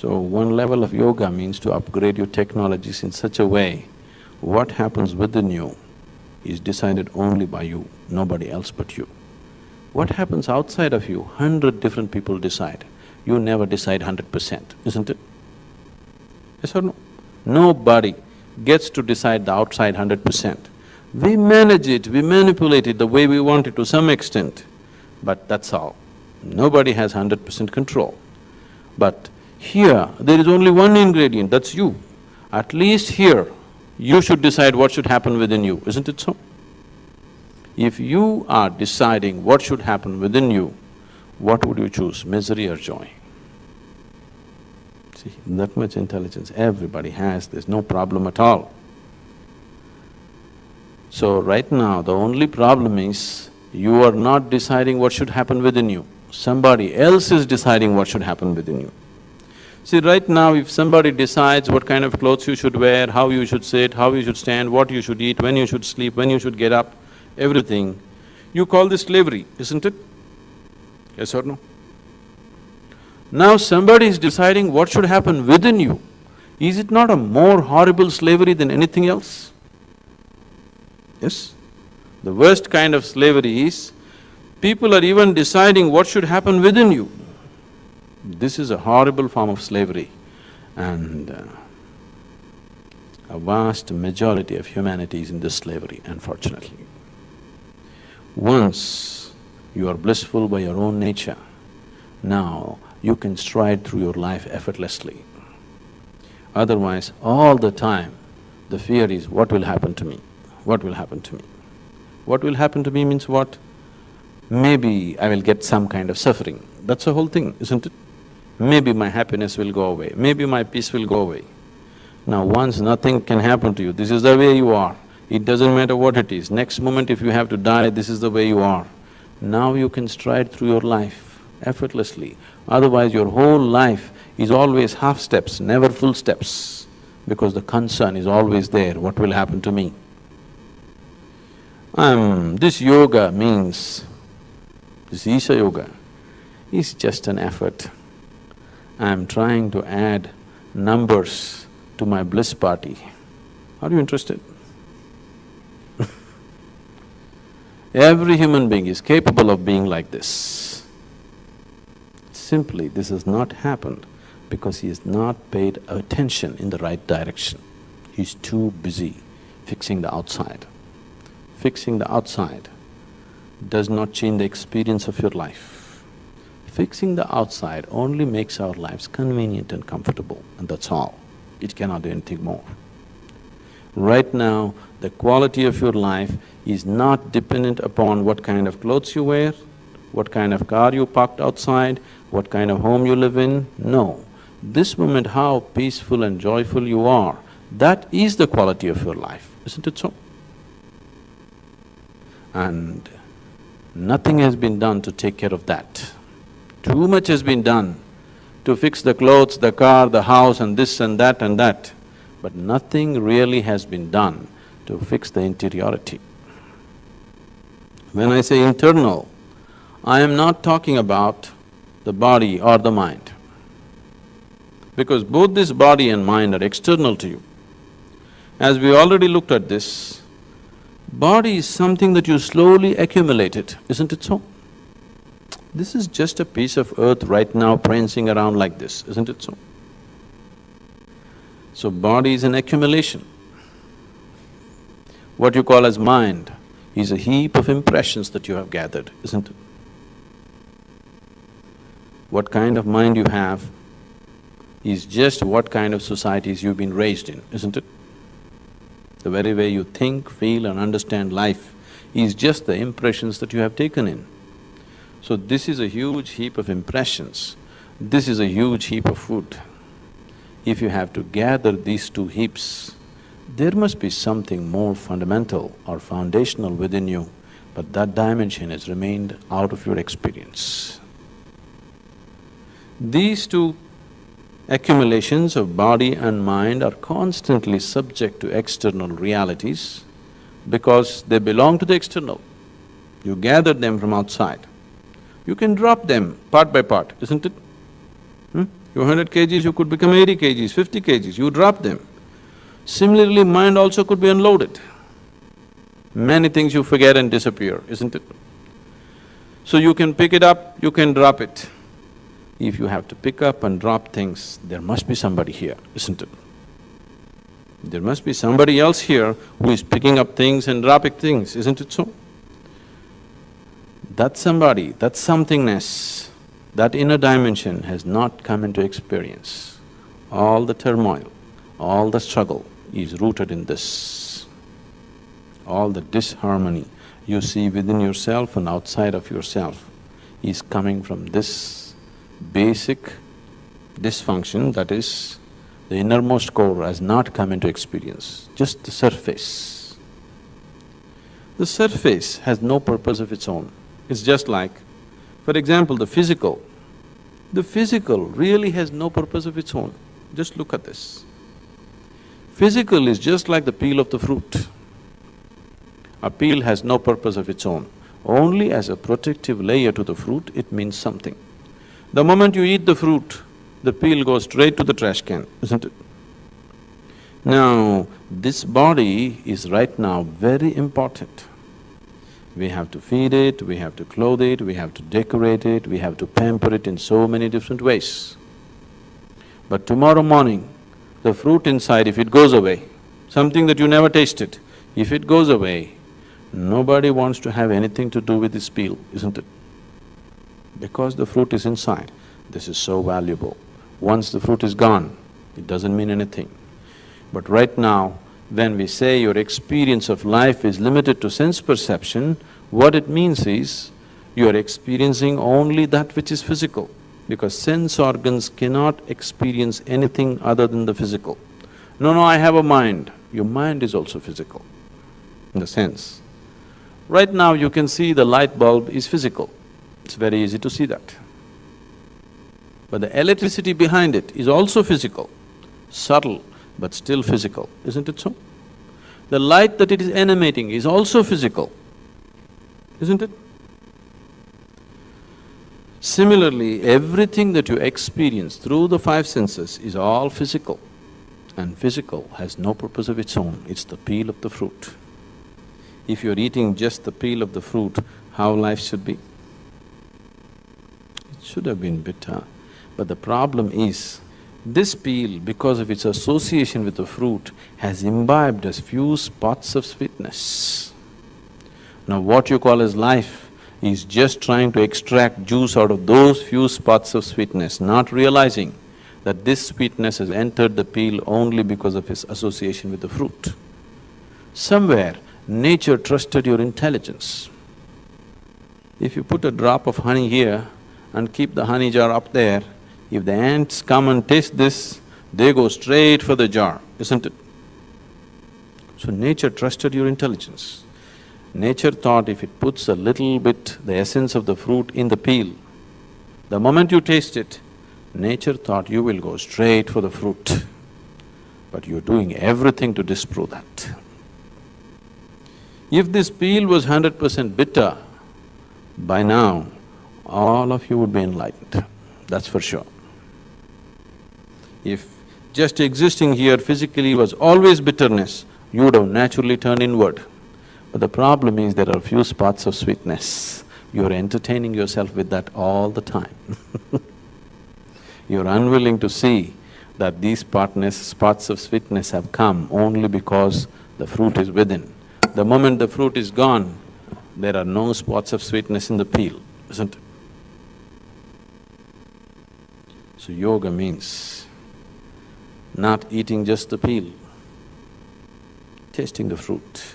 So one level of yoga means to upgrade your technologies in such a way, what happens within you is decided only by you, nobody else but you. What happens outside of you, 100 different people decide. You never decide 100%, isn't it? Yes or no? Nobody gets to decide the outside 100%. We manage it, we manipulate it the way we want it to some extent, but that's all. Nobody has 100% control. But here, there is only one ingredient, that's you. At least here, you should decide what should happen within you, isn't it so? If you are deciding what should happen within you, what would you choose, misery or joy? See, that much intelligence everybody has, there's no problem at all. So right now, the only problem is, you are not deciding what should happen within you. Somebody else is deciding what should happen within you. See, right now if somebody decides what kind of clothes you should wear, how you should sit, how you should stand, what you should eat, when you should sleep, when you should get up, everything, you call this slavery, isn't it? Yes or no? Now somebody is deciding what should happen within you. Is it not a more horrible slavery than anything else? Yes? The worst kind of slavery is, people are even deciding what should happen within you. This is a horrible form of slavery, and a vast majority of humanity is in this slavery, unfortunately. Once you are blissful by your own nature, now you can stride through your life effortlessly. Otherwise, all the time, the fear is, what will happen to me? What will happen to me? What will happen to me means what? Maybe I will get some kind of suffering, that's the whole thing, isn't it? Maybe my happiness will go away, maybe my peace will go away. Now once nothing can happen to you, this is the way you are, it doesn't matter what it is, next moment if you have to die, this is the way you are. Now you can stride through your life effortlessly, otherwise your whole life is always half steps, never full steps, because the concern is always there, what will happen to me? This yoga means, this Isha Yoga is just an effort. I'm trying to add numbers to my bliss party. Are you interested? Every human being is capable of being like this. Simply, this has not happened because he has not paid attention in the right direction. He's too busy fixing the outside. Fixing the outside does not change the experience of your life. Fixing the outside only makes our lives convenient and comfortable, and that's all. It cannot do anything more. Right now, the quality of your life is not dependent upon what kind of clothes you wear, what kind of car you parked outside, what kind of home you live in, no. This moment, how peaceful and joyful you are, that is the quality of your life, isn't it so? And nothing has been done to take care of that. Too much has been done to fix the clothes, the car, the house and this and that, but nothing really has been done to fix the interiority. When I say internal, I am not talking about the body or the mind, because both this body and mind are external to you. As we already looked at this, body is something that you slowly accumulated, isn't it so? This is just a piece of earth right now prancing around like this, isn't it so? So body is an accumulation. What you call as mind is a heap of impressions that you have gathered, isn't it? What kind of mind you have is just what kind of societies you've been raised in, isn't it? The very way you think, feel and understand life is just the impressions that you have taken in. So this is a huge heap of impressions, this is a huge heap of food. If you have to gather these two heaps, there must be something more fundamental or foundational within you, but that dimension has remained out of your experience. These two accumulations of body and mind are constantly subject to external realities because they belong to the external. You gather them from outside. You can drop them part by part, isn't it? You're 100 kgs, you could become 80 kgs, 50 kgs, you drop them. Similarly, mind also could be unloaded. Many things you forget and disappear, isn't it? So you can pick it up, you can drop it. If you have to pick up and drop things, there must be somebody here, isn't it? There must be somebody else here who is picking up things and dropping things, isn't it so? That somebody, that somethingness, that inner dimension has not come into experience. All the turmoil, all the struggle is rooted in this. All the disharmony you see within yourself and outside of yourself is coming from this basic dysfunction, that is, the innermost core has not come into experience, just the surface. The surface has no purpose of its own. It's just like, for example, the physical. The physical really has no purpose of its own. Just look at this. Physical is just like the peel of the fruit. A peel has no purpose of its own. Only as a protective layer to the fruit, it means something. The moment you eat the fruit, the peel goes straight to the trash can, isn't it? Now, this body is right now very important. We have to feed it, we have to clothe it, we have to decorate it, we have to pamper it in so many different ways. But tomorrow morning, the fruit inside, if it goes away, something that you never tasted, if it goes away, nobody wants to have anything to do with this peel, isn't it? Because the fruit is inside. This is so valuable. Once the fruit is gone, it doesn't mean anything. But right now, when we say your experience of life is limited to sense perception, what it means is, you are experiencing only that which is physical, because sense organs cannot experience anything other than the physical. No, I have a mind. Your mind is also physical, in the sense. Right now you can see the light bulb is physical. It's very easy to see that. But the electricity behind it is also physical, subtle but still physical, isn't it so? The light that it is emanating is also physical, isn't it? Similarly, everything that you experience through the five senses is all physical, and physical has no purpose of its own, it's the peel of the fruit. If you're eating just the peel of the fruit, how life should be? It should have been bitter. But the problem is, this peel, because of its association with the fruit, has imbibed as few spots of sweetness. Now what you call as life is just trying to extract juice out of those few spots of sweetness, not realizing that this sweetness has entered the peel only because of its association with the fruit. Somewhere, nature trusted your intelligence. If you put a drop of honey here and keep the honey jar up there, if the ants come and taste this, they go straight for the jar, isn't it? So nature trusted your intelligence. Nature thought if it puts a little bit, the essence of the fruit in the peel, the moment you taste it, nature thought you will go straight for the fruit. But you're doing everything to disprove that. If this peel was 100% bitter, by now, all of you would be enlightened, that's for sure. If just existing here physically was always bitterness, you would have naturally turned inward. But the problem is there are few spots of sweetness. You're entertaining yourself with that all the time. You're unwilling to see that these spots of sweetness have come only because the fruit is within. The moment the fruit is gone, there are no spots of sweetness in the peel, isn't it? So yoga means not eating just the peel, tasting the fruit.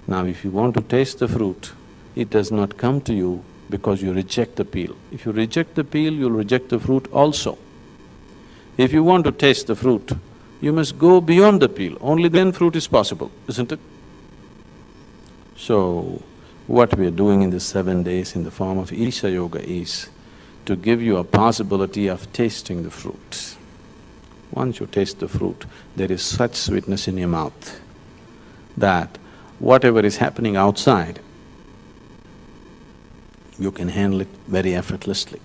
Now if you want to taste the fruit, it does not come to you because you reject the peel. If you reject the peel, you'll reject the fruit also. If you want to taste the fruit, you must go beyond the peel, only then fruit is possible, isn't it? So, what we are doing in the 7 days in the form of Isha Yoga is to give you a possibility of tasting the fruit. Once you taste the fruit, there is such sweetness in your mouth that whatever is happening outside, you can handle it very effortlessly.